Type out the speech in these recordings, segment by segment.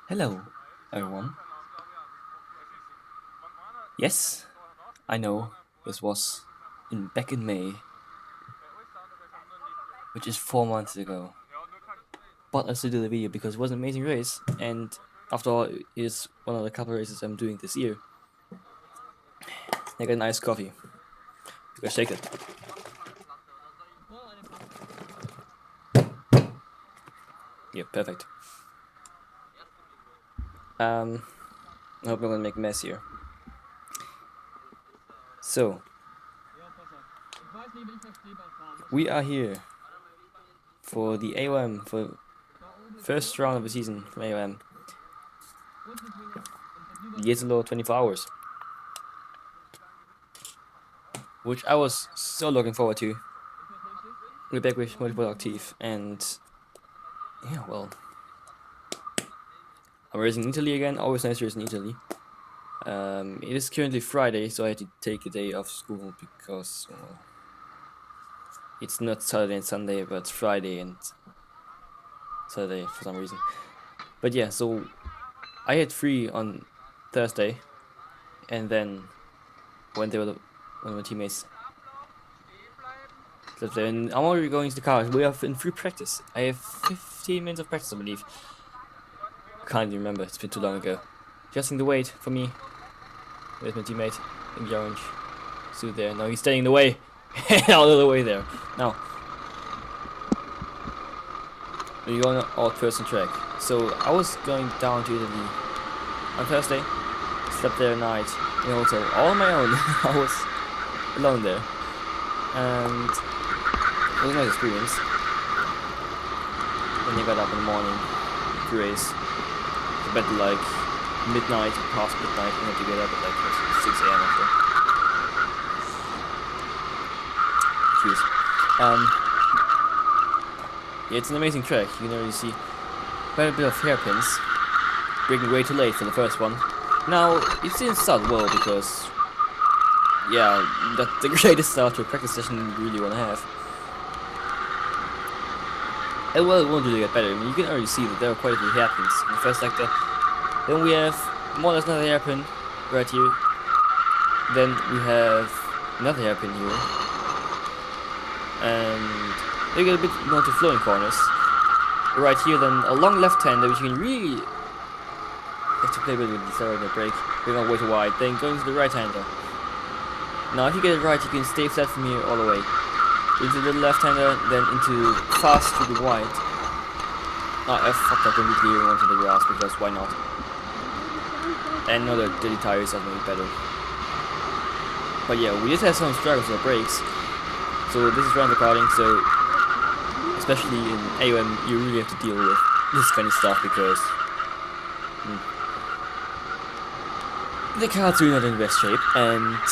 Hello, everyone. Yes, I know this was back in May, which is 4 months ago. But I still did the video because it was an amazing race, and after all, it's one of the couple races I'm doing this year. I got an iced coffee. You guys shake it. Yeah, perfect. I hope I'm gonna make a mess here. So, we are here for the AOM, for first round of the season from AOM. Jesolo 24 hours. Which I was so looking forward to. We're back with motorSPORTaktiv, and yeah, well, I'm racing in Italy again. Always nice racing in Italy. It is currently Friday, so I had to take a day off school because it's not Saturday and Sunday, but it's Friday and Saturday for some reason. But yeah, so I had free on Thursday, and then went there with one of my teammates. And I'm already going to the car. We have in free practice. I have 15 minutes of practice, I believe. Can't even remember. It's been too long ago. Adjusting the weight for me. There's my teammate in the orange suit there. No, he's standing in the way. Out of the way there. Now, we're going out first on track. So I was going down to Italy on Thursday. Slept there at night in a hotel all on my own. I was alone there, and it was a nice experience. Then I got up in the morning to race. To bed like midnight, past midnight, and had to get up at like 6 AM after. Cheers. Yeah, it's an amazing track. You can already see quite a bit of hairpins. Breaking way too late for the first one. Now, it didn't start well because, yeah, that's the greatest start to a practice session you really want to have. And well, it won't really get better. I mean, you can already see that there are quite a few hairpins in the first sector. Then we have more or less another hairpin right here. Then we have another hairpin here. And they get a bit more to flowing corners. Right here, then a long left-hander, which you can really have to play with the accelerator brake. We're not way too wide. Then going to the right-hander. Now, if you get it right, you can stay flat from here all the way. Into the left-hander, then into fast to the wide. I fucked up completely here onto the grass because why not? And now the dirty tires are made better. But yeah, we just had some struggles with the brakes. So this is round recording, so especially in AOM you really have to deal with this kind of stuff because the car's really not in the best shape, and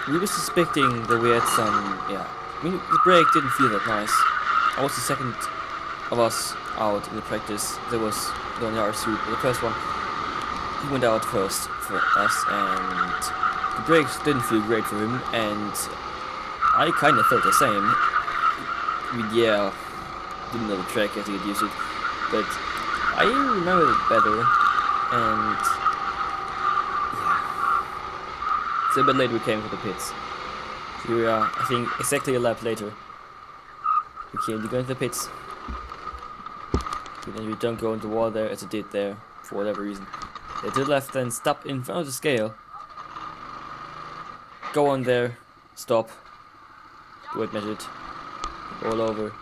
we were suspecting that we had some, I mean, the brake didn't feel that nice. I was the second of us out in the practice. There was on the RS suit, but the first one, he went out first for us, and the brakes didn't feel great for him, and I kind of felt the same. I mean, yeah, didn't know the track, had to get used to it, but I remember it better, and yeah. So a bit later we came to the pits. Here we are, I think exactly a lap later. Okay, you go into the pits. And then you don't go into the wall there as it did there, for whatever reason. Yeah, to the left, then stop in front of the scale. Go on there, stop. Do it, measure it. All over.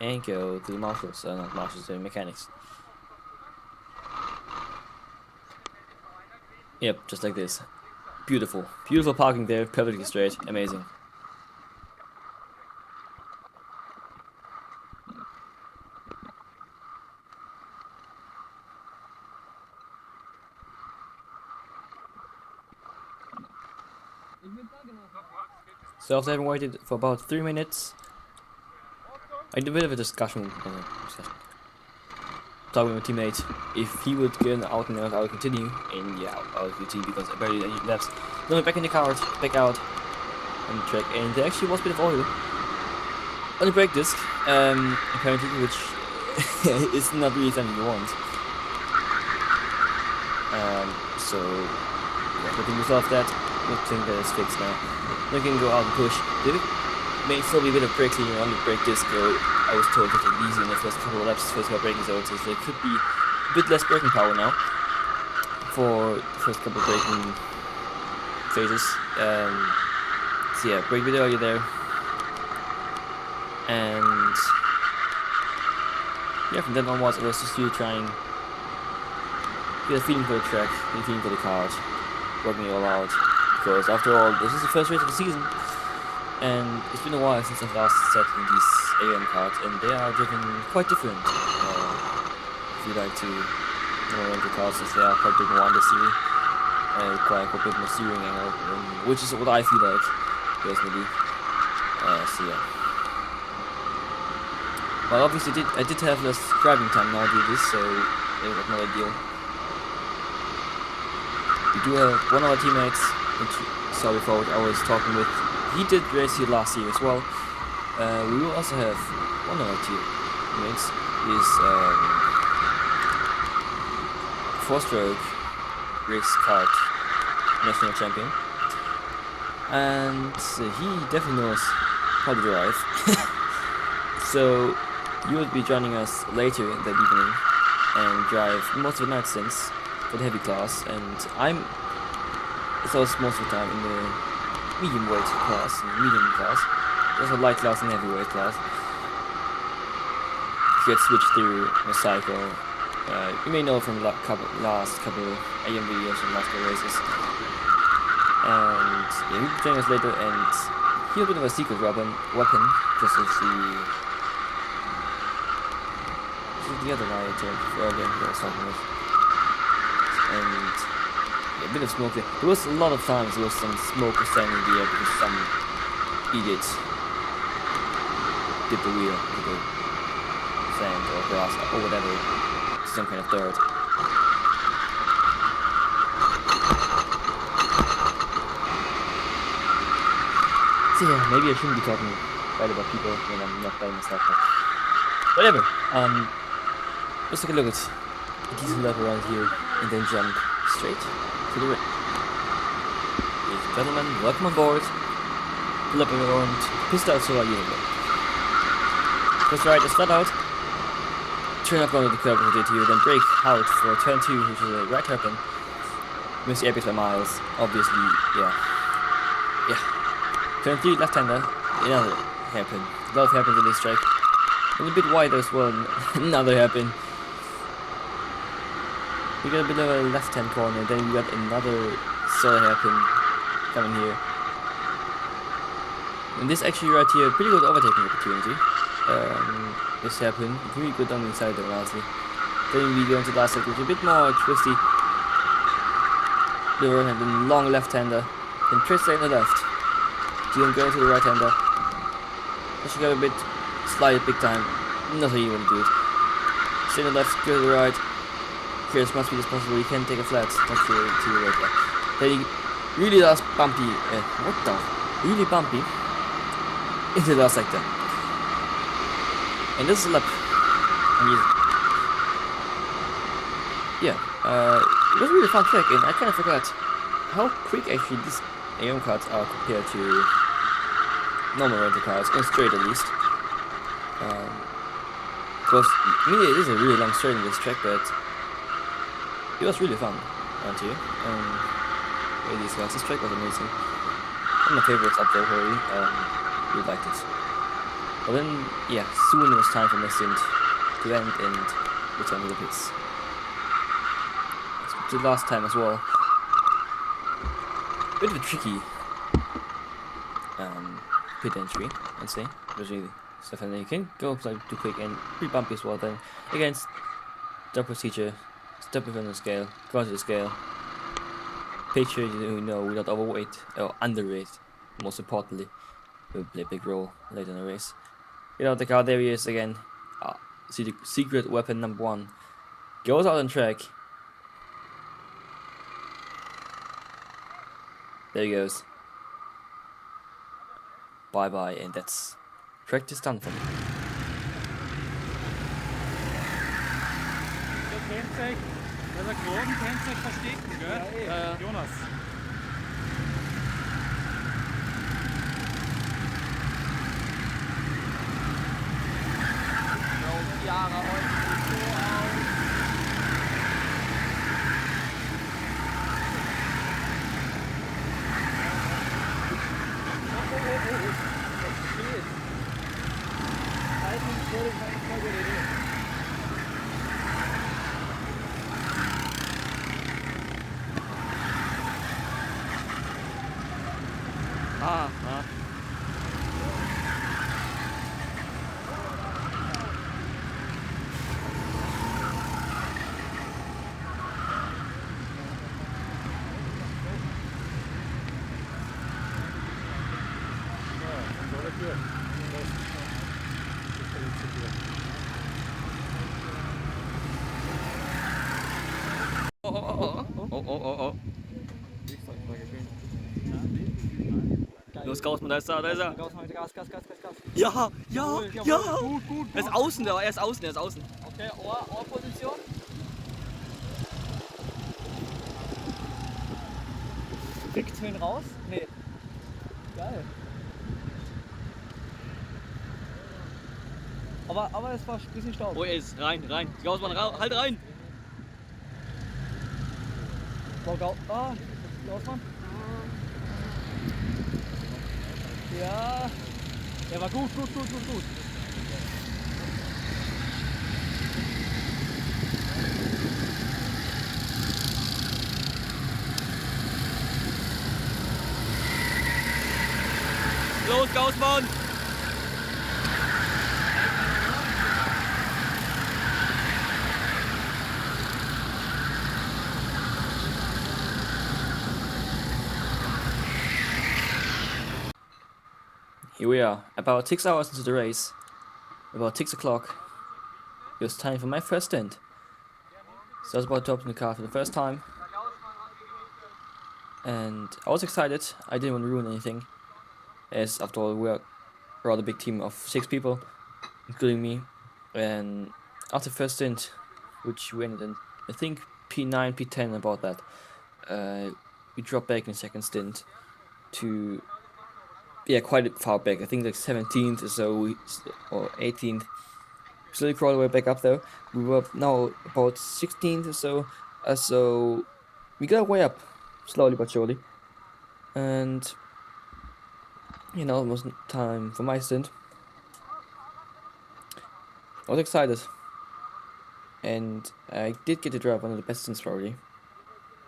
And go to the marshals, not marshals, the mechanics. Yep, just like this. Beautiful. Beautiful parking there, perfectly straight, amazing. So after having waited for about 3 minutes, I did a bit of a discussion. Talking with my teammate if he would get out and I would continue, and yeah, I would continue because I barely did any laps. Then back in the car, back out on the track, and there actually was a bit of oil. on the brake disc, apparently, which is not really something you want. So yeah, letting resolve that. I think that is fixed now. Then we can go out and push. There may still be a bit of brake cleaning on the brake disc, though I was told that it was easy in the first couple of laps, first couple of braking zones, so there could be a bit less braking power now for the first couple of braking phases. So yeah, brake video, you're there. And yeah, from then onwards, I was just really trying to get a feeling for the track, get a feeling for the card, working it all out. Because after all, this is the first race of the season, and it's been a while since I've last sat in these AOM cards, and they are driven quite different. If you like to rent the cars, they are quite bit more understeering, require quite a bit more steering angle, which is what I feel like, personally. So yeah. Well, obviously I did have less driving time now to do this, so it was not ideal. We do have one of our teammates, which you saw before, which I was talking with. He did race here last year as well. We will also have one of our teammates is 4-stroke race kart national champion, and he definitely knows how to drive. So you will be joining us later in the evening and drive most of the night stints for the heavy class, and I'm most of the time in the medium weight class and medium class. There's a light class and heavyweight class. You get switched through a cycle. You may know from last couple AM videos and last couple races. And yeah, he'll be joining us later, and he'll be a bit of a secret weapon, just as the other guy I told earlier that I was talking with. And yeah, a bit of smoke there. There was a lot of times there was some smoke standing in the air because some idiot did the wheel with the sand or grass or whatever, some kind of dirt. So yeah, maybe I shouldn't be talking bad about people when I'm not by myself, but whatever. Let's take a look at a decent lap around here and then jump straight to the ring. Ladies and gentlemen, welcome on board. Pull up around, pissed out so I use it. First right is flat out. Turn up onto the curb as I did here, then brake out for turn 2, which is a right hairpin. Miss the airbags by miles, obviously, yeah. Turn 3, left-hander, another hairpin. A lot of hairpins in this track. And a bit wider as well, another hairpin. We got a bit of a left-hand corner, then we got another solo hairpin coming here. And this actually right here, pretty good overtaking opportunity. This hairpin, really good on the inside there, honestly. Then we go into the last sector, which is a bit more twisty. The right hand, then long left-hander, then twist in the left. Then go to the right-hander. Actually got a bit slide big time. Not how you want to do it. Stay in the left, go to the right. Here as much speed as possible. You can take a flat. That's to your right. Then he really does bumpy. Really bumpy into the last sector. And this is a lap. And yeah, it was a really fun track, and I kind of forgot how quick actually these AOM cards are compared to normal rental cars, on straight at least. Because I mean, it is a really long straight in this track, but it was really fun around here. These guys, this track was amazing. One of my favorites up there, really. Really liked it. But then, yeah, soon it was time for my stint to end and return to the pits. It's the last time as well. Bit of a tricky pit entry, I'd say. There's really stuff in there. You can go like too quick and pretty bumpy as well. Then again, the procedure, step within the scale, go onto the scale. Picture you know we're not overweight or underweight. Most importantly, will play a big role later in the race. Get out the car. There he is again. See the secret weapon number 1 goes out on track. There he goes. Bye bye, and that's Practice done for me. Der Kennzeug, weil der Kragen Kennzeug verstecken, gell? Ja. Jonas. Jahre heute sieht so aus. Das geht. Halten würde ich eigentlich voll gute Idee. Oh. Los, Gausmann, da ist er. Gas. Ja! Gut. Er ist außen. Okay, Ohrposition. Kriegt ihn raus? Nee. Geil. Aber es war ein bisschen Staub. Oh, er ist rein. Gausmann, halt rein! Gausmann. Ja. Er war gut. Los, Gausmann! Here we are, about 6 hours into the race, about 6 o'clock. It was time for my first stint. So I was about to open the car for the first time, and I was excited. I didn't want to ruin anything, as after all we're a rather big team of 6 people, including me. And after the first stint, which we ended in, I think P9, P10, about that, we dropped back in the second stint to, yeah, quite far back. I think like 17th or so, or 18th. Slowly crawled our way back up though. We were now about 16th or so. So we got our way up, slowly but surely. And you know, it was time for my stint. I was excited, and I did get to drive one of the best stints probably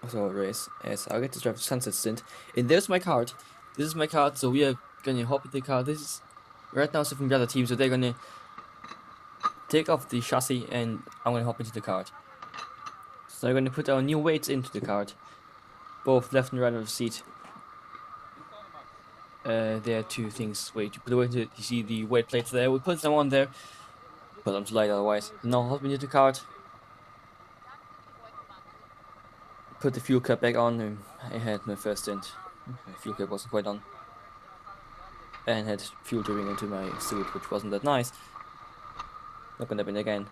of the whole race, as I get to drive the sunset stint. And there's my card. This is my card, so we are gonna hop in the car. This is right now so from the other team, so they're gonna take off the chassis and I'm gonna hop into the cart. So I'm gonna put our new weights into the cart, both left and right of the seat. There are 2 things. Wait, you put the weight into, you see the weight plates there. We put them on there, but I'm too light otherwise. Now hop into the cart. Put the fuel cap back on. And I had my first stint. My fuel cap wasn't quite on, and had fuel dripping into my suit, which wasn't that nice. Not gonna happen again.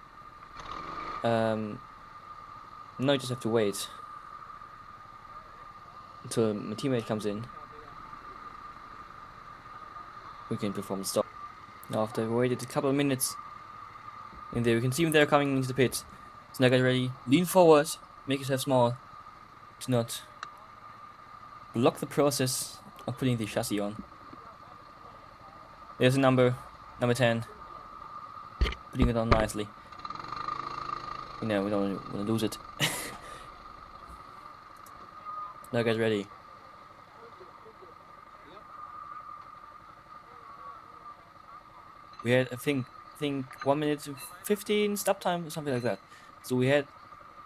Now you just have to wait until my teammate comes in. We can perform the stop. Now after I waited a couple of minutes, and there you can see him there coming into the pit. So now get ready, lean forward, make yourself small, to not block the process of putting the chassis on. There's a number 10. Putting it on nicely. You know, we don't want to lose it. Now get ready. We had, I think 1 minute to 15 stop time or something like that. So we had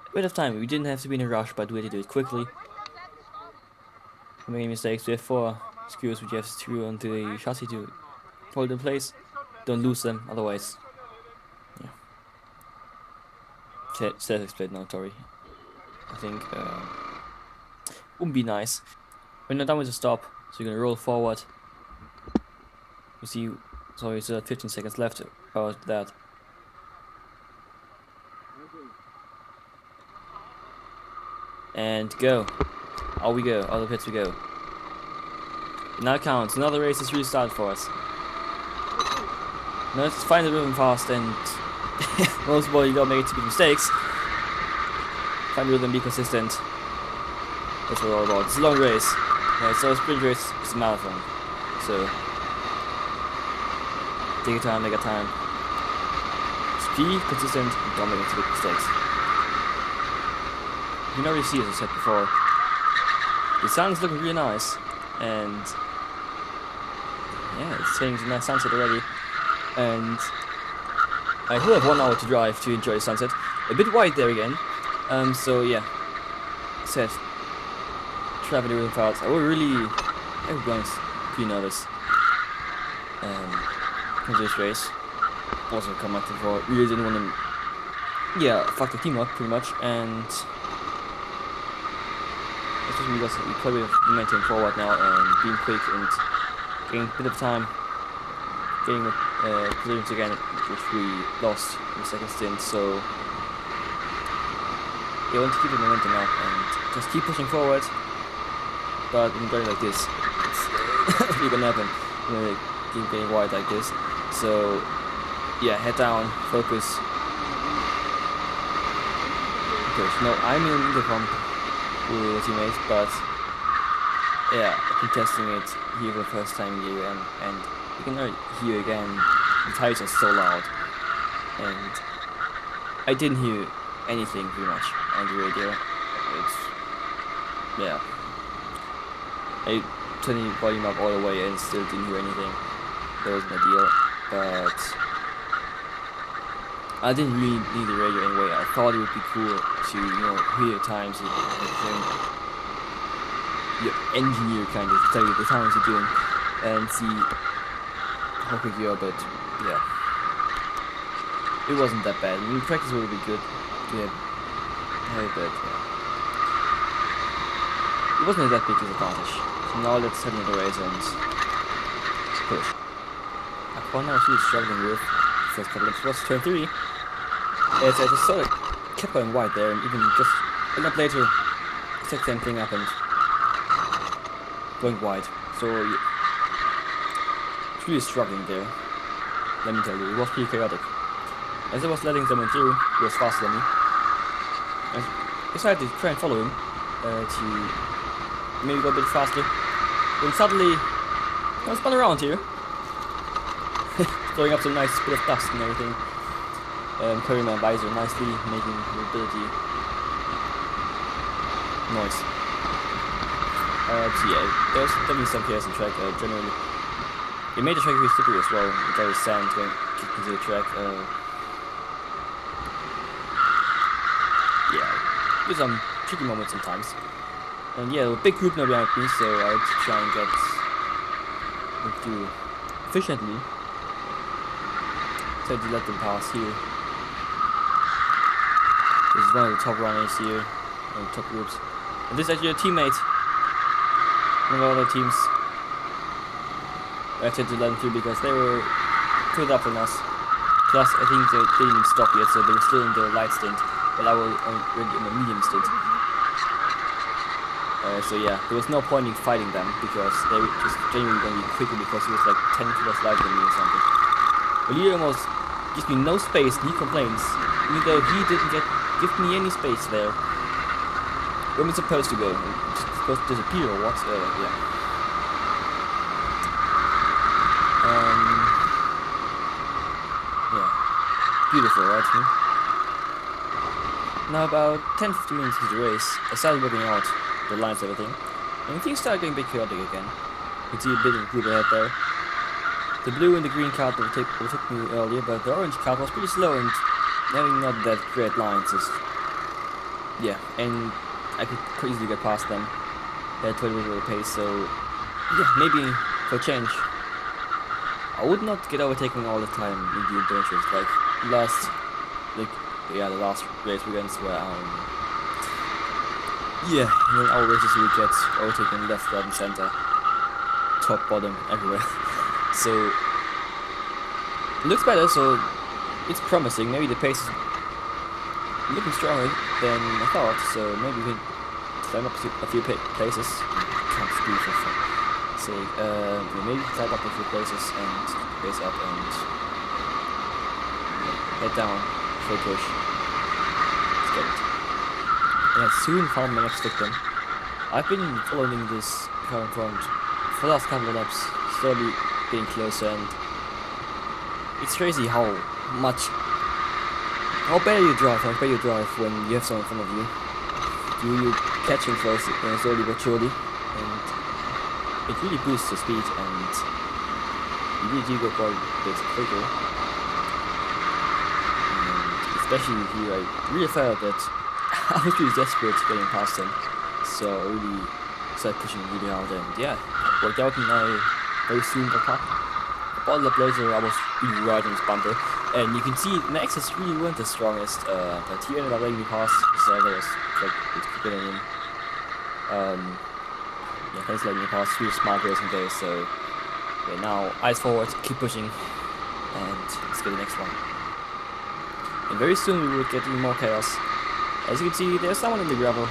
a bit of time. We didn't have to be in a rush, but we had to do it quickly. Don't make any mistakes. We have 4 screws which you have to screw onto the chassis to hold in place. Don't lose them, otherwise. Self-explanatory. I think wouldn't be nice. When you're done with the stop, so you're gonna roll forward. You see So he's 15 seconds left about that. And go. Out we go. Out of the pits we go. Now it counts. Another race is restarted for us. Now let's find the rhythm fast and most of all you don't make stupid mistakes. Find the rhythm, be consistent. That's what it's all about. It's a long race. Yeah, it's not a sprint race, it's a marathon. So take your time, make a time. Just be consistent and don't make stupid mistakes. You can already see, as I said before, the sun is looking really nice, and yeah, it's getting a nice sunset already. And I still have 1 hour to drive to enjoy the sunset. A bit white there again. So yeah, said traveling really fast. Everyone's pretty nervous. For this race. Also come back before. Really didn't want to, yeah, fuck the team up pretty much, and especially because we probably have momentum forward now and being quick and getting a bit of time, getting positions again, which we lost in the second stint. So yeah, I want to keep the momentum now and just keep pushing forward. But in going like this, it's really gonna happen. Keep getting wide like this. So yeah, head down, focus. No, I'm in intercom with the teammates, but yeah, I've been testing it here for the first time here, and you can hear again, the tires are so loud, and I didn't hear anything pretty much on the radio. Yeah, I turned the volume up all the way and still didn't hear anything. That wasn't ideal, but I didn't really need the radio anyway. I thought it would be cool to, hear times and your engineer kind of tell you the times you're doing and see how quick you are, but yeah, it wasn't that bad. I mean, practice would be good. Yeah, but yeah, it wasn't that big disadvantage. So now let's head into the race and push. A corner I was really struggling with first couple of was turn 3. As I just sort of kept going wide there, and even just a lap later, exact same thing happened. Going wide. So yeah, it's really struggling there. Let me tell you, it was pretty chaotic. As I was letting someone through, he was faster than me. I decided to try and follow him to maybe go a bit faster. Then suddenly, I spun around here, throwing up some nice bit of dust and everything. Covering my visor nicely, making mobility noise. So yeah, there's definitely some chaos in track. Generally, it made the track really slippery as well. With all the sand going kicked into the track. Yeah, there's some tricky moments sometimes. And yeah, a big group now behind me, so I would try and get through efficiently. So to let them pass here. This is one of the top runners here, and top groups. And this is actually a teammate. One of our other teams. I had to let them through because they were further up than us. Plus, I think they didn't even stop yet, so they were still in the light stint, while I was already in the medium stint. So yeah, there was no point in fighting them because they were just genuinely going to be quicker because he was like 10 kilos lighter than me or something. But he almost gives me no space and he complains, even though he didn't give me any space there. Where am I supposed to go? Just supposed to disappear or what? Yeah. Yeah. Beautiful, right? Now about 10-15 minutes into the race, I started working out the lines and everything, and things started getting a bit chaotic again. You can see a bit of a group ahead there. The blue and the green card overtook me earlier, but the orange card was pretty slow and having not that great lines. Yeah, and I could easily get past them. They had 20 minutes of pace, so yeah, maybe for a change. I would not get overtaken all the time in the endurance race. Like the last race weekends where in our races we get overtaken left, right, and center, top, bottom, everywhere. So It looks better, so it's promising. Maybe the pace is looking stronger than I thought, so maybe we can climb up a few places. Can't speak for fuck's sake. We maybe climb up a few places and base up and head down for a push. Let's get it. And I soon found my next victim. I've been following this car in front for the last couple of laps, slowly getting closer, and it's crazy how better you drive, when you have someone in front of you. You're catching first, slowly but surely, and it really boosts your speed, and you really do go quite a bit quicker. And especially here, I really felt that I was really desperate getting past him, so I really started pushing really hard, and yeah, worked out, and I very soon got past. About a lap later, I was really right on his bumper, and you can see my access really weren't the strongest, but he ended up letting me pass, so that was quite good in him. Yeah, thanks for letting me pass. Really smart racing day, so yeah, now eyes forward, keep pushing, and let's get the next one. And very soon we will get even more chaos. As you can see, there's someone in the gravel, in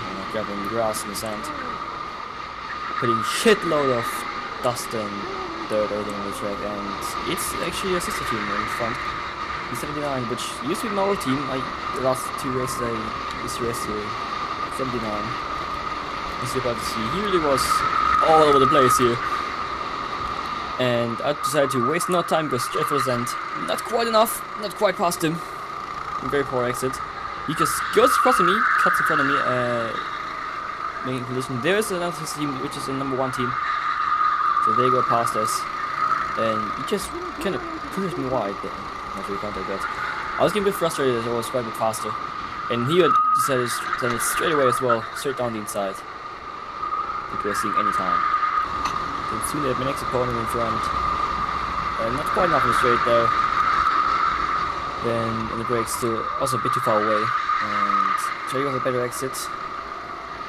the grass, in the sand, putting shitload of dust and dirt everything on the track, and it's actually a sister team in front. The 79, which used to be my old team. The last two races I used to race to 79. As you're about to see, he really was all over the place here. And I decided to waste no time, go straight for the end. Not quite enough, not quite past him. Very poor exit. He just goes across me, cuts in front of me, making collision. There is another team, which is the #1 team. So they go past us, and he just kind of pushes me wide. Not really contact that. I was getting a bit frustrated as I was quite a bit faster, and he had decided to send it straight away as well, straight down the inside. Not wasting any time. Then soon I had my next opponent in front, and not quite enough in the straight there. Then in the brakes, still also a bit too far away, and try to go for a better exit.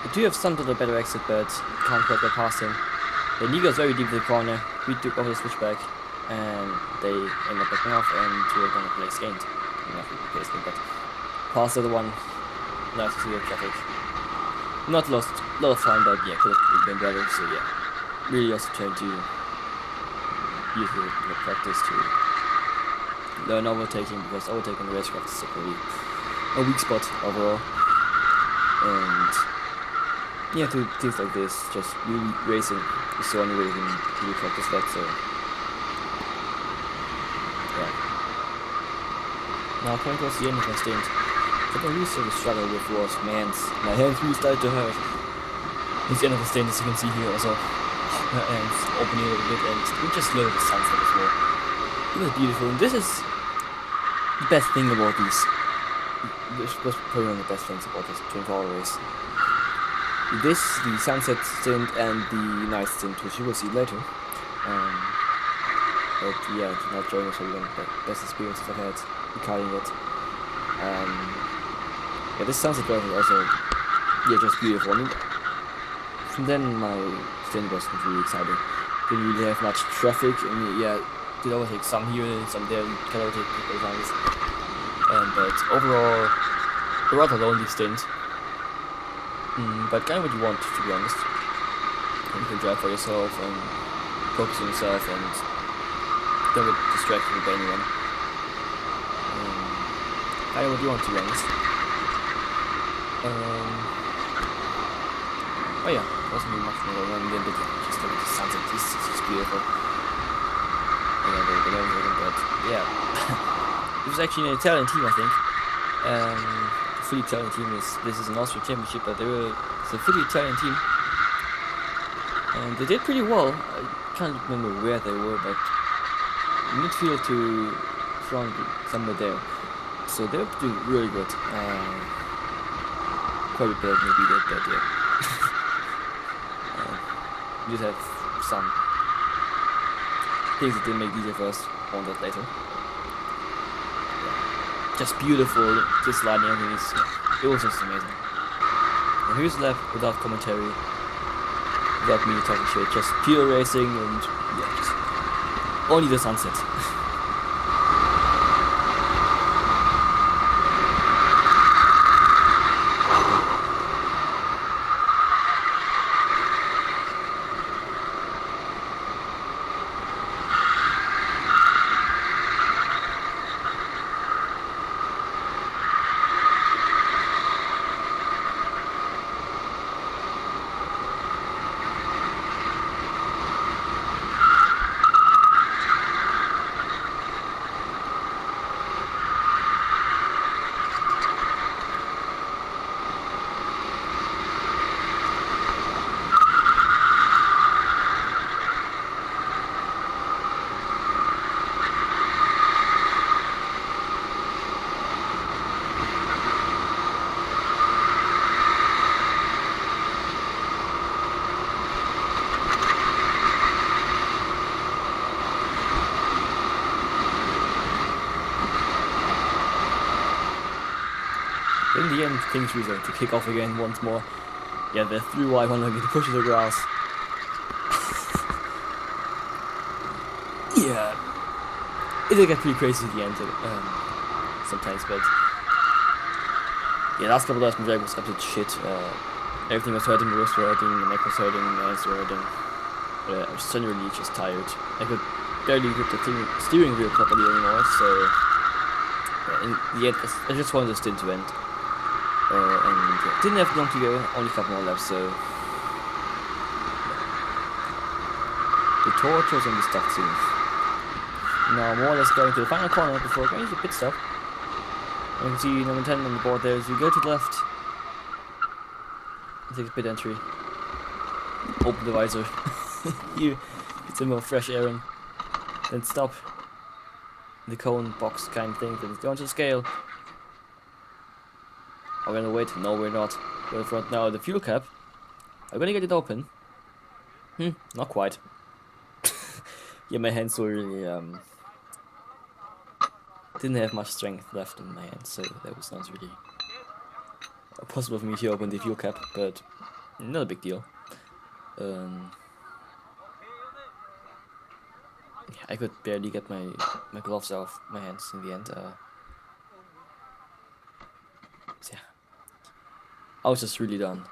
I do have some sort of better exit, but can't quite get past him. Then he goes very deep to the corner. We took over the switchback, and they end up backing off, and we're gonna place gained. Not really place gained, but past the other one. Nice to see the traffic. Not lost, a lot of fun, but yeah, could have been better. So yeah, really also trying to use the practice to learn overtaking, because overtaking the racecraft is pretty a weak spot overall. And yeah, to things like this, just really racing is the only way you can really practice that. So yeah. Now coming towards the end of my stint, what I really started to struggle with was my hands. My hands really started to hurt. It's the end of the stint, as you can see here also. My hands opening a little bit, and we just look at the sunset as well. It was beautiful, and this is the best thing about these. This was probably one of the best things about this 24-hour race. This, the sunset stint and the night stint, which you will see later. But yeah, not showing us one of the best experiences I've had recording it. Yeah, this sunset drive is also, yeah, just beautiful. I mean, from then my stint wasn't really exciting. Didn't really have much traffic. I mean, yeah, did overtake some here and some there, and can overtake people times. But overall, a rather lonely stint. But kind of what you want, to be honest. You can drive for yourself and focus on yourself and don't get distracted by anyone. Kind of what you want, to be honest. Oh yeah, wasn't really much more going on then, but just look at the sunset. This is just beautiful. But yeah, it was actually an Italian team, I think. The fully Italian team this is an Austrian championship, but it's a fully Italian team, and they did pretty well. I can't remember where they were, but midfield to front, somewhere there. So they were doing really good. Quite a bit maybe that, but yeah. We just have some things that didn't make easier for us on that later. Just beautiful, just sliding everything is, it was just amazing. And here's the lap without commentary, without me talking shit, just pure racing and yeah, just only the sunset. In the end, things were going to kick off again once more. Yeah, the through wide one to push the grass. Yeah, it did get pretty crazy at the end sometimes, but yeah, last couple of days my drag was absolute shit. Everything was hurting, the wrist were hurting, the neck was hurting, the hands were hurting. I was generally just tired. I could barely grip the steering wheel properly anymore, so in the end, I just wanted the stint to end. And didn't have long to go, only a couple more laps, so the torch was on the start soon. Now more or less going to the final corner before going to the pit stop. And you can see number 10 on the board there. As you go to the left, take a pit entry, open the visor, you get some more fresh air in, then stop the cone box kind of thing, then go onto the scale. Are we gonna wait? No, we're not. Go in front now. The fuel cap. I'm gonna get it open. Not quite. Yeah, my hands were really didn't have much strength left in my hands, so that was not really possible for me to open the fuel cap, but not a big deal. Yeah, I could barely get my gloves off my hands in the end. So yeah, I was just really done.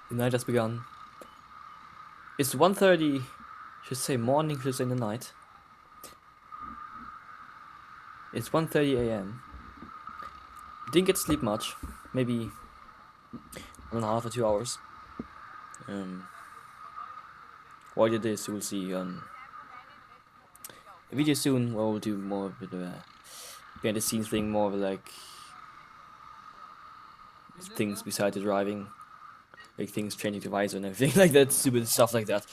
The night has begun. It's 1:30, should say morning, should say in the night. It's 1:30 a.m. Didn't get to sleep much, maybe 1.5 or 2 hours. What it is, you will see on a video soon where we'll do more of a behind the scenes thing, more of like things beside the driving. Like things changing the visor and everything like that, stupid stuff like that.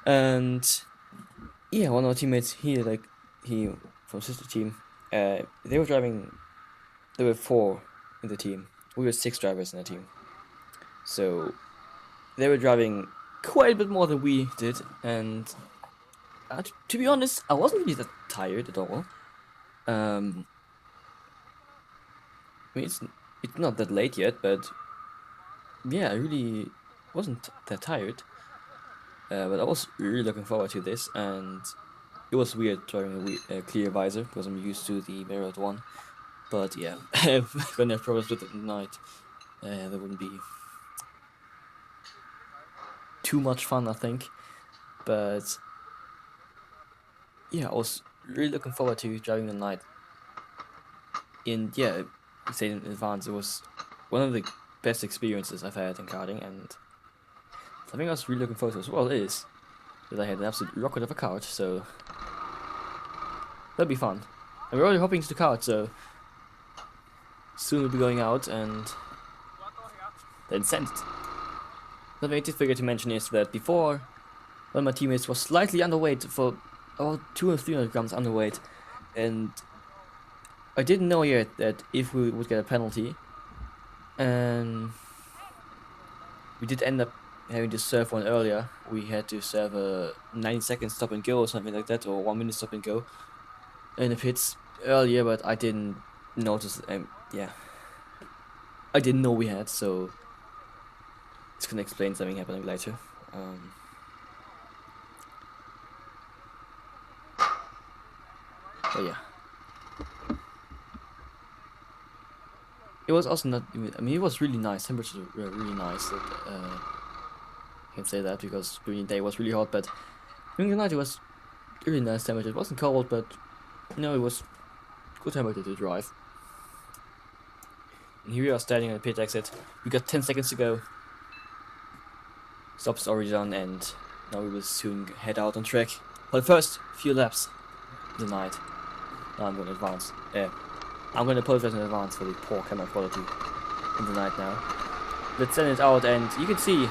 And yeah, one of our teammates here, like he from sister team, they were driving. There were 4 in the team. We were 6 drivers in the team. So they were driving quite a bit more than we did, and to be honest, I wasn't really that tired at all. I mean, it's not that late yet, but yeah, I really wasn't that tired, but I was really looking forward to this, and it was weird driving a clear visor because I'm used to the mirrored one. But yeah, if I'm gonna have problems with it at night, that wouldn't be too much fun, I think. But yeah, I was really looking forward to driving the night. And yeah, saying in advance, it was one of the best experiences I've had in karting, and something I was really looking forward to as well is that I had an absolute rocket of a kart, so that'd be fun. And we're already hopping into the kart, so soon we'll be going out and then send it. Something I did forget to mention is that before, one of my teammates was slightly underweight, for about 200 or 300 grams underweight, and I didn't know yet that if we would get a penalty, and we did end up having to serve one earlier. We had to serve a 90-second stop and go or something like that, or 1 minute stop and go in the pits earlier, but I didn't notice. Yeah, I didn't know we had, so it's gonna explain something happening later. But yeah. It was also not, I mean, it was really nice. Temperatures were really nice. I can say that because during the day it was really hot, but during the night it was really nice temperature. It wasn't cold, but you know, it was good temperature to drive. And here we are standing at the pit exit. We got 10 seconds to go. Stop's already done, and now we will soon head out on track. But first, few laps in the night. Now I'm going to advance. I'm going to apologize in advance for the poor camera quality in the night now. Let's send it out, and you can see,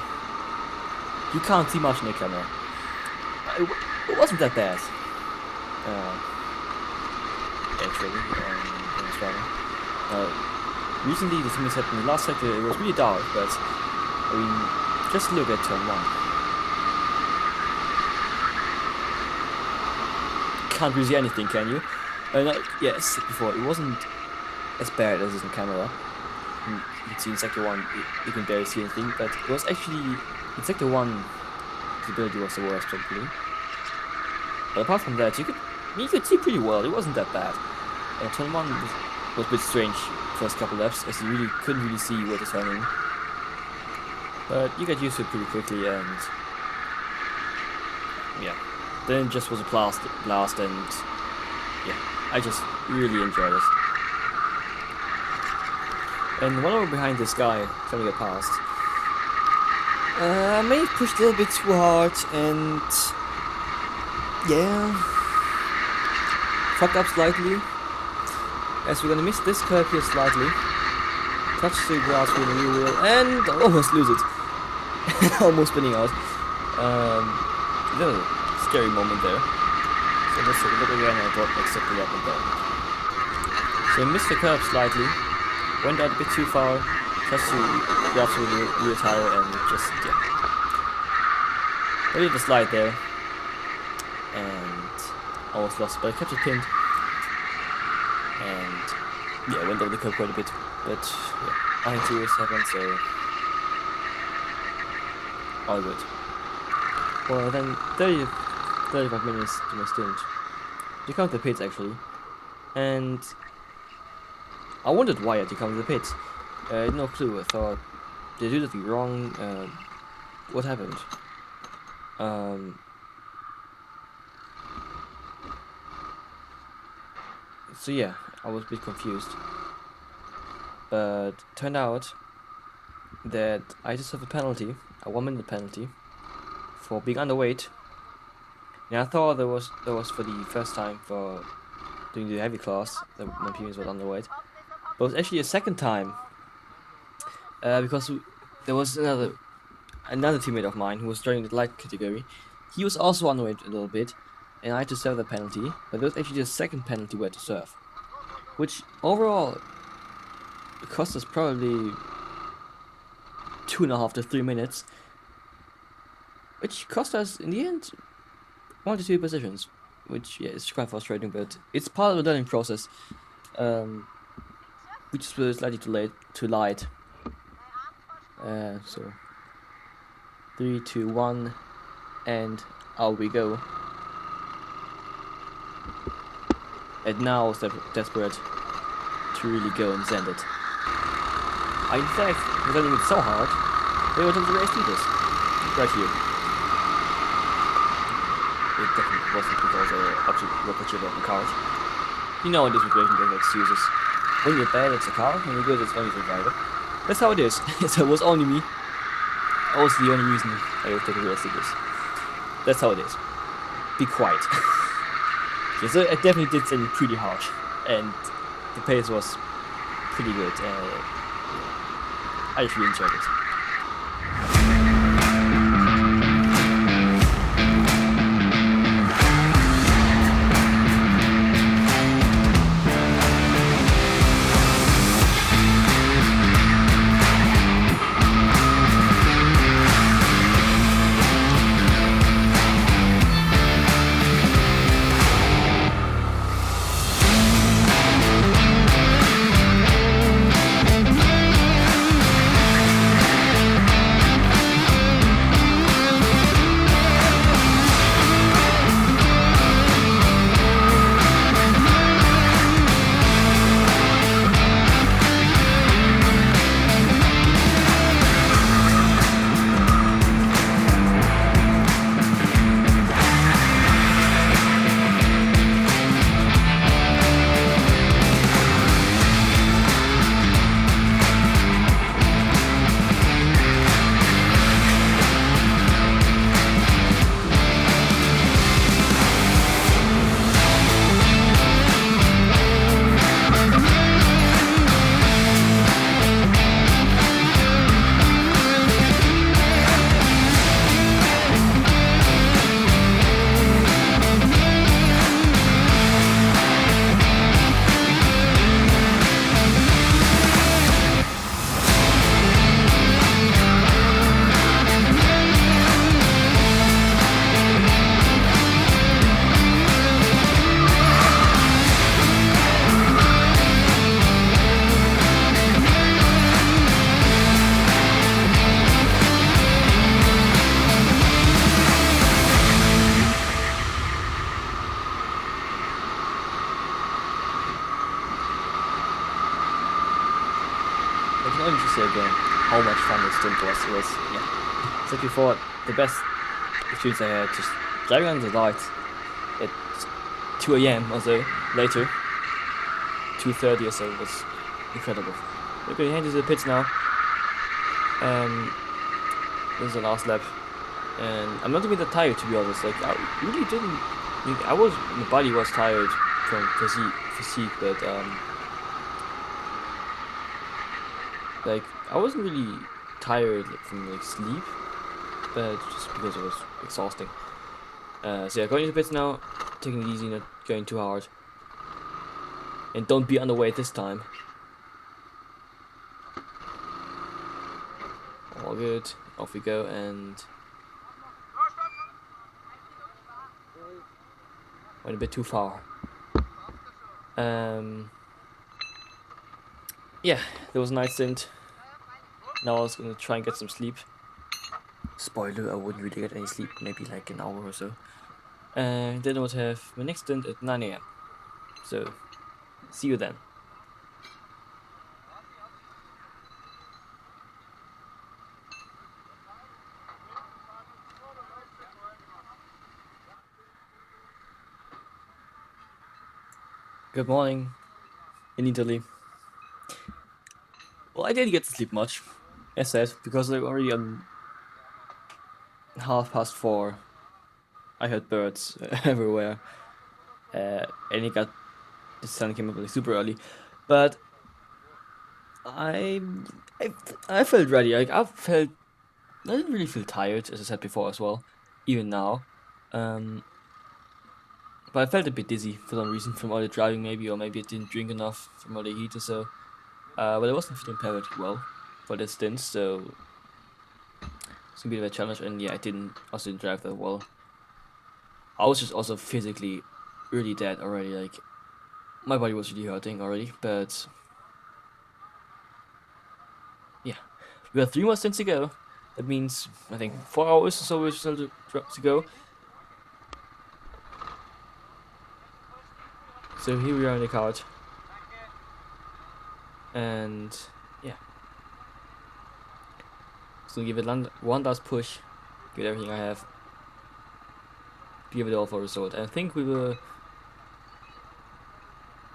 you can't see much in the camera. It wasn't that bad. Actually, recently, the thing is that in the last sector it was really dark, but I mean, just look at turn 1. can't really see anything, can you? Yes, before it wasn't as bad as it is in camera. You can see in Sector 1, you can barely see anything, but it was actually in Sector 1 visibility was the worst probably. But apart from that, you could see pretty well. It wasn't that bad. Turn 1 was a bit strange first couple laps, as you really couldn't really see what is happening. But you got used to it pretty quickly, and yeah, then it just was a blast, and yeah, I just really enjoyed it. And when I was behind this guy trying to get past, I may have pushed a little bit too hard, and yeah, fucked up slightly. As we're gonna miss this curve here slightly, touch the grass with the rear wheel, and almost lose it. Almost spinning out. Little scary moment there. So let's take a look again and drop exactly up and down. So I missed the curve slightly, went out a bit too far, touched the grass with the rear tire, and just I did the slide there, and almost lost, but I kept it pinned. And yeah, went over the curve quite a bit, but yeah, nothing serious happened, so all good. Well, then 35 minutes to my stint. You come to the pits actually, and I wondered why I had to come to the pits. I had no clue. I thought, did I do something wrong? What happened? So yeah, I was a bit confused, but turned out that I just have a penalty, a 1 minute penalty, for being underweight. And I thought that was for the first time for doing the heavy class that my teammates was underweight, but it was actually a second time because there was another teammate of mine who was joining the light category. He was also underweight a little bit, and I had to serve the penalty, but there was actually the second penalty we had to serve, which overall cost us probably 2.5 to 3 minutes, which cost us in the end 1 to 2 positions, which yeah, it's quite frustrating, but it's part of the learning process. We just were slightly too light. So 3, 2, 1, and out we go. And now I was desperate to really go and send it. I in fact was running it so hard, they were the race leaders. Right here. It definitely wasn't because I absolutely rocket shit off the cars. You know in this situation there's excuses. When you're bad it's a car, when you're good it's only the driver. That's how it is. So it was only me. That was the only reason I was taking race leaders. That's how it is. Be quiet. Yeah, so I definitely did something pretty harsh, and the pace was pretty good. I just really enjoyed it. I can only just say again how much fun this stint was. It was, yeah, as I said before, the best experience I had, just driving on the lights at 2 AM or so, later, 2:30 or so, was incredible. Okay, heading to the pits now. This is the last lap, and I'm not even that tired, to be honest. Like, I really didn't. My body was tired from physique, but like I wasn't really tired from like sleep, but just because it was exhausting. So yeah, going to the pits now, taking it easy, not going too hard, and don't be underweight this time. All good. Off we go, and went a bit too far. Yeah, there was a nice stint. Now I was gonna try and get some sleep. Spoiler, I wouldn't really get any sleep, maybe like an hour or so. And then I would have my next stint at 9 AM. So, see you then. Good morning in Italy. Well, I didn't get to sleep much, as said, because I'm already on 4:30. I heard birds everywhere, and the sun came up like super early, but I felt ready. Like I didn't really feel tired, as I said before as well, even now. But I felt a bit dizzy for some reason from all the driving, maybe, or maybe I didn't drink enough from all the heat or so. But I wasn't feeling perfectly well for this stint, so it's a bit of a challenge. And yeah, I didn't drive that well. I was just also physically really dead already. Like my body was really hurting already, but yeah, we got 3 more stints to go. That means I think 4 hours or so we're still to go. So here we are in the cart, and yeah, so give it one last push, give it everything I have, give it all for a result. And I think we were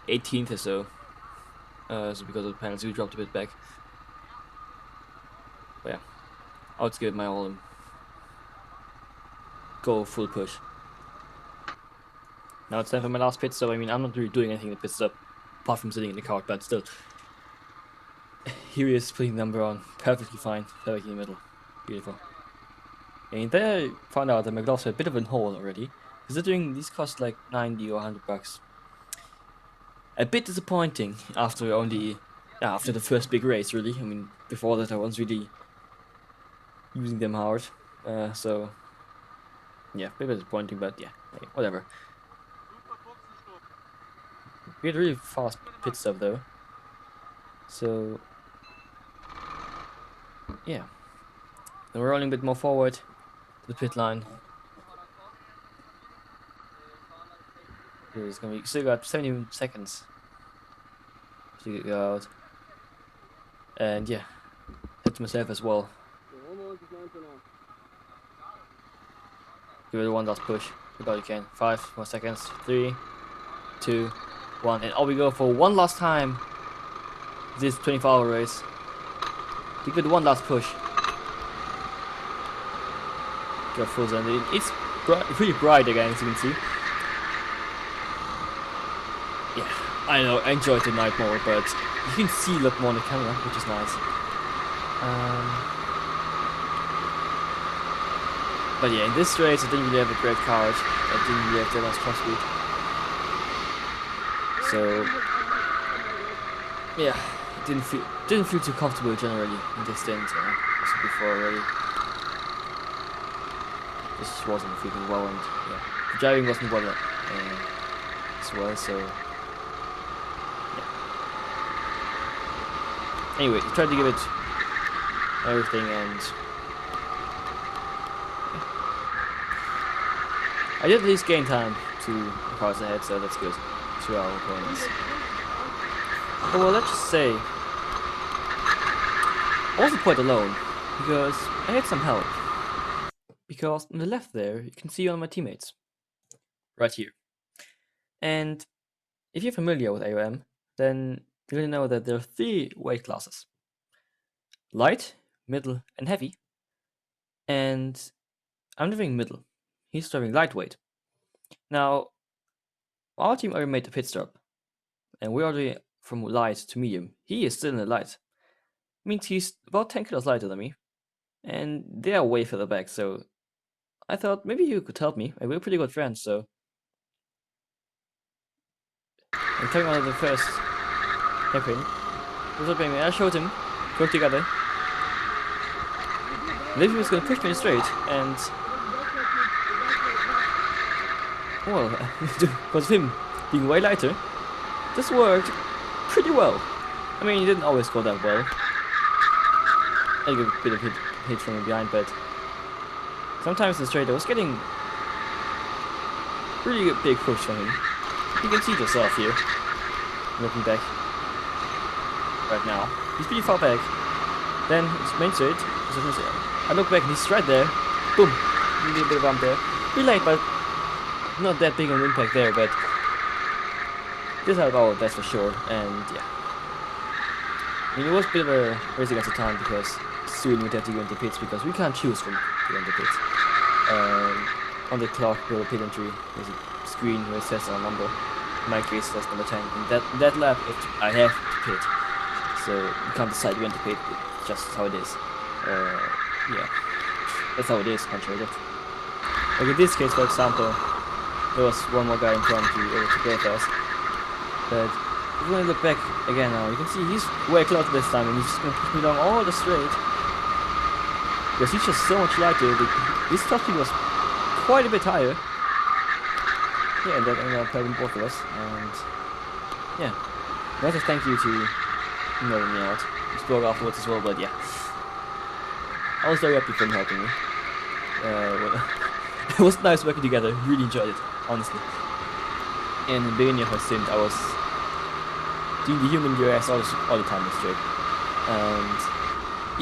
18th or so, so because of the penalty we dropped a bit back. But yeah, I'll just give it my all and go full push. Now it's time for my last pit stop. I mean, I'm not really doing anything in the pit stop, apart from sitting in the cart, but still. Here he is putting the number on, perfectly fine, perfectly in the middle. Beautiful. And then I found out that my gloves had a bit of a hole already, considering these cost like 90 or 100 bucks. A bit disappointing after after the first big race, really. I mean, before that I wasn't really using them hard, so yeah, a bit disappointing, but yeah, whatever. We had a really fast pit stop though, so yeah. Then we're rolling a bit more forward to the pit line. It's gonna be still got 70 seconds to go out, and yeah, that's myself as well. Give it one last push, about you can. 5 more seconds. 3, 2, 1, and we go for one last time. This 24-hour race. Give it one last push. Go full zone. It's really bright again, as you can see. Yeah, I know. I enjoyed the night more, but you can see a lot more on the camera, which is nice. But yeah, in this race I didn't really have a great card. I didn't really have that much top speed. So yeah, didn't feel too comfortable generally in this stint. Also before already, just wasn't feeling well, and yeah, the driving wasn't well as well. So yeah. Anyway, tried to give it everything, and I did at least gain time to the cars ahead, so that's good. 2 hour points. But well, let's just say I wasn't quite alone, because I had some help. Because on the left there, you can see all my teammates. Right here. And if you're familiar with AOM, then you're gonna know that there are 3 weight classes. Light, middle, and heavy. And I'm driving middle. He's driving lightweight. Now, our team already made the pit stop. And we're already from light to medium. He is still in the light. Means he's about 10 kilos lighter than me. And they are way further back, so I thought maybe you could help me. And we're pretty good friends, so I'm taking on the first hairpin. I showed him. Work together. Then he was gonna push me in straight, and well, because of him being way lighter, this worked pretty well. I mean, it didn't always go that well. I got a bit of hit from behind, but sometimes in straight I was getting really a big push from him. You can see it yourself here. Looking back right now, he's pretty far back. Then it's main straight. I look back and he's right there. Boom! A little bit of bump there. Pretty late, but not that big of an impact there. But this helped out, that's for sure. And yeah, I mean, it was a bit of a race against the time because soon we'd have to go into pits because we can't choose from to enter pits. On the clock, the pit entry, there's a screen where it says our number. In my case, that's number 10. And that lap, I have to pit. So you can't decide when to pit. It's just how it is. Yeah, that's how it is. Can't change it. Like in this case, for example, there was one more guy in front to go fast. But if you want to look back again now, you can see he's way closer this time, and he's just gonna push me down all the straight. Because he's just so much lighter. His top speed was quite a bit higher. Yeah, and that ended up helping both of us. And yeah, massive thank you to knowing me out. We spoke afterwards as well, but yeah, I was very happy for him helping me. It was nice working together. Really enjoyed it, honestly. In the beginning of my stint, I was doing the human DRS all the time in straight. And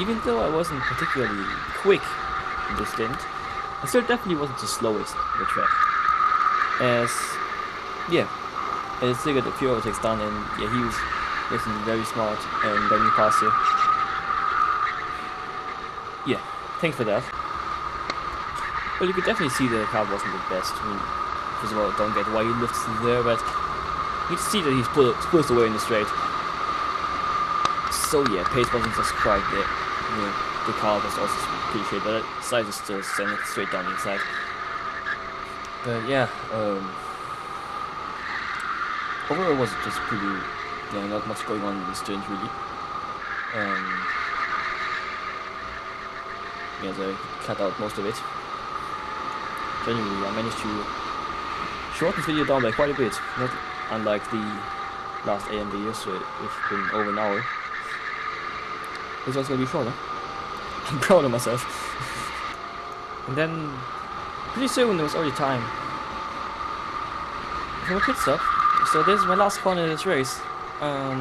even though I wasn't particularly quick in this stint, I still definitely wasn't the slowest on the track. As yeah, I still got a few overtakes done, and yeah, he was looking very smart and letting me pass here. Yeah, thanks for that. Well, you could definitely see the car wasn't the best. I mean, first of all, I don't get why he lifts there, but you can see that he's pushed away in the straight. So yeah, pace wasn't just quite there. You know, the car was also pretty straight, but the side is still sending it straight down the inside. But yeah, overall it was just pretty, not much going on in the stint really. Yeah, so I cut out most of it. Genuinely, I managed to shorten the video down by quite a bit, not unlike the last AOM videos, which have been over an hour. This one's gonna be shorter. I'm proud of myself. And then, pretty soon there was already time for a pit stop. So this is my last corner in this race. We are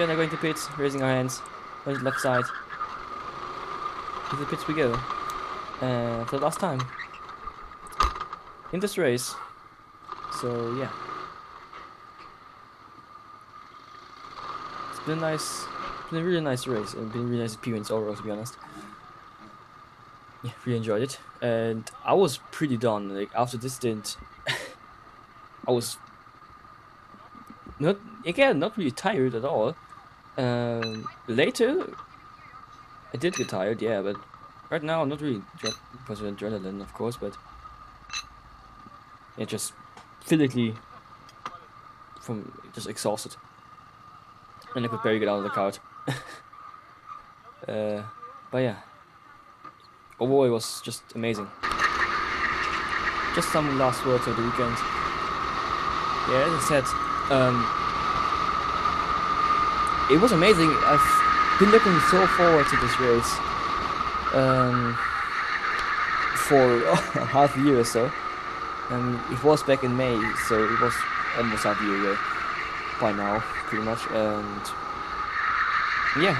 now going to pits, raising our hands, on the left side. To the pits we go. For the last time in this race. So yeah, it's been a really nice race, and been a really nice experience overall, to be honest. Yeah, really enjoyed it, and I was pretty done. Like after this stint, I was not really tired at all. Later, I did get tired, yeah, but right now I'm not really because of adrenaline, of course, but yeah, just physically just exhausted, and I could barely get out of the cart. But yeah, overall it was just amazing. Just some last words of the weekend. Yeah, as I said, it was amazing. I've been looking so forward to this race for half a year or so. It was back in May, so it was almost half a year ago by now, pretty much. And yeah,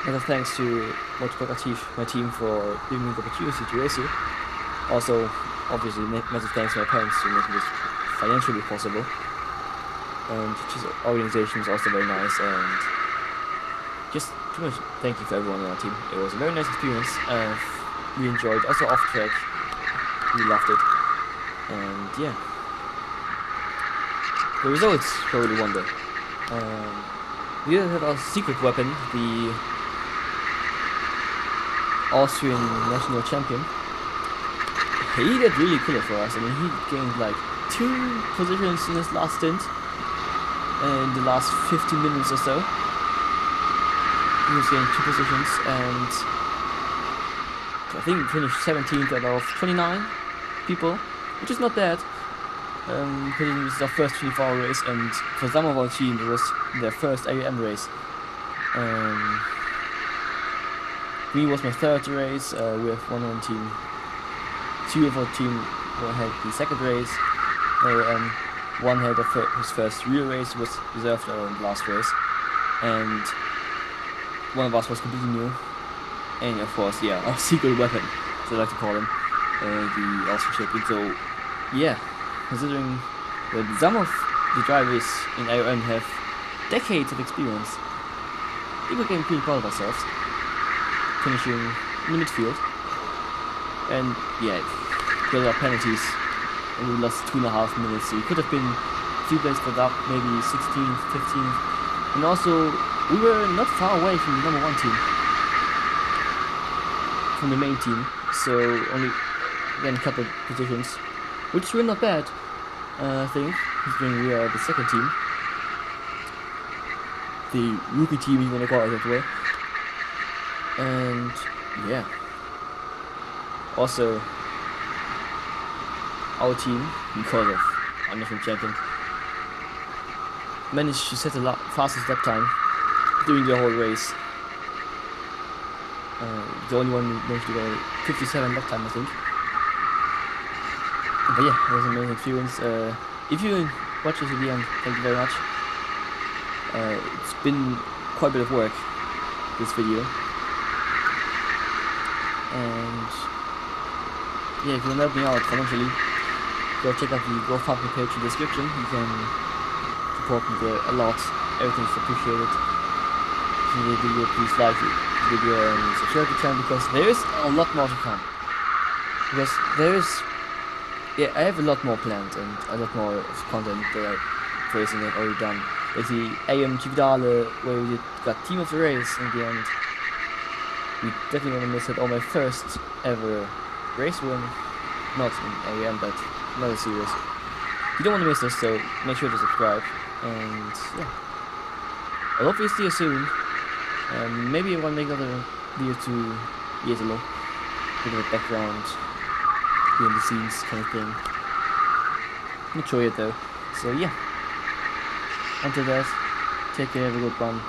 Another thanks to motorSPORTaktiv, my team, for giving me the opportunity to race here. Also, obviously, massive thanks to my parents for making this financially possible. And just organization was also very nice, and just pretty much thank you for everyone on our team. It was a very nice experience. We enjoyed. Also off track, we loved it, and yeah. The results probably wonder. We have our secret weapon, the Austrian national champion. He did really cool for us. I mean, he gained like 2 positions in his last stint. In the last 15 minutes or so, he was getting 2 positions, and I think he finished 17th out of 29 people, which is not bad. Because it was our first 24-hour race, and for some of our team it was their first AOM race. Me was my 3rd race. We have one on team. 2 of our team had the 2nd race. One had his first real race, was reserved in the last race, and one of us was completely new. And of course, yeah, our secret weapon, as I like to call him, the Austrian champion. So, yeah, considering that some of the drivers in AOM have decades of experience, I think we're getting pretty proud of ourselves, finishing in the midfield. And yeah, because of our penalties, and we lost 2.5 minutes, so we could have been 3 places up, maybe 16th, 15th, and also we were not far away from the number 1 team, from the main team, so only again a couple of positions, which were not bad, I think, considering we are the 2nd team, the rookie team, you want to call it that way. And yeah, also our team, because of our national champion, managed to set the fastest lap time during the whole race. The only one who managed to go 57 lap time, I think. But yeah, it was an amazing experience. If you watch this video, thank you very much. It's been quite a bit of work, this video. And yeah, if you want to help me out financially, go check out the GoFundMe page in the description. You can support me there a lot. Everything's appreciated. If you enjoyed the video, please like the video and subscribe to the channel, because there is a lot more to come. Because there is, yeah, I have a lot more planned and a lot more of content that I've racing and already done. Like the AOM Round, where we got team of the race in the end. We definitely want to miss it. Or my first ever race win, not in AOM, but another series. You don't want to miss this, so make sure to subscribe. And yeah, I'll hopefully see you soon. Maybe I want to make another video to Jesolo, bit of a background, behind the scenes kind of thing. Not sure yet though. So yeah, until that, take care, have a good one.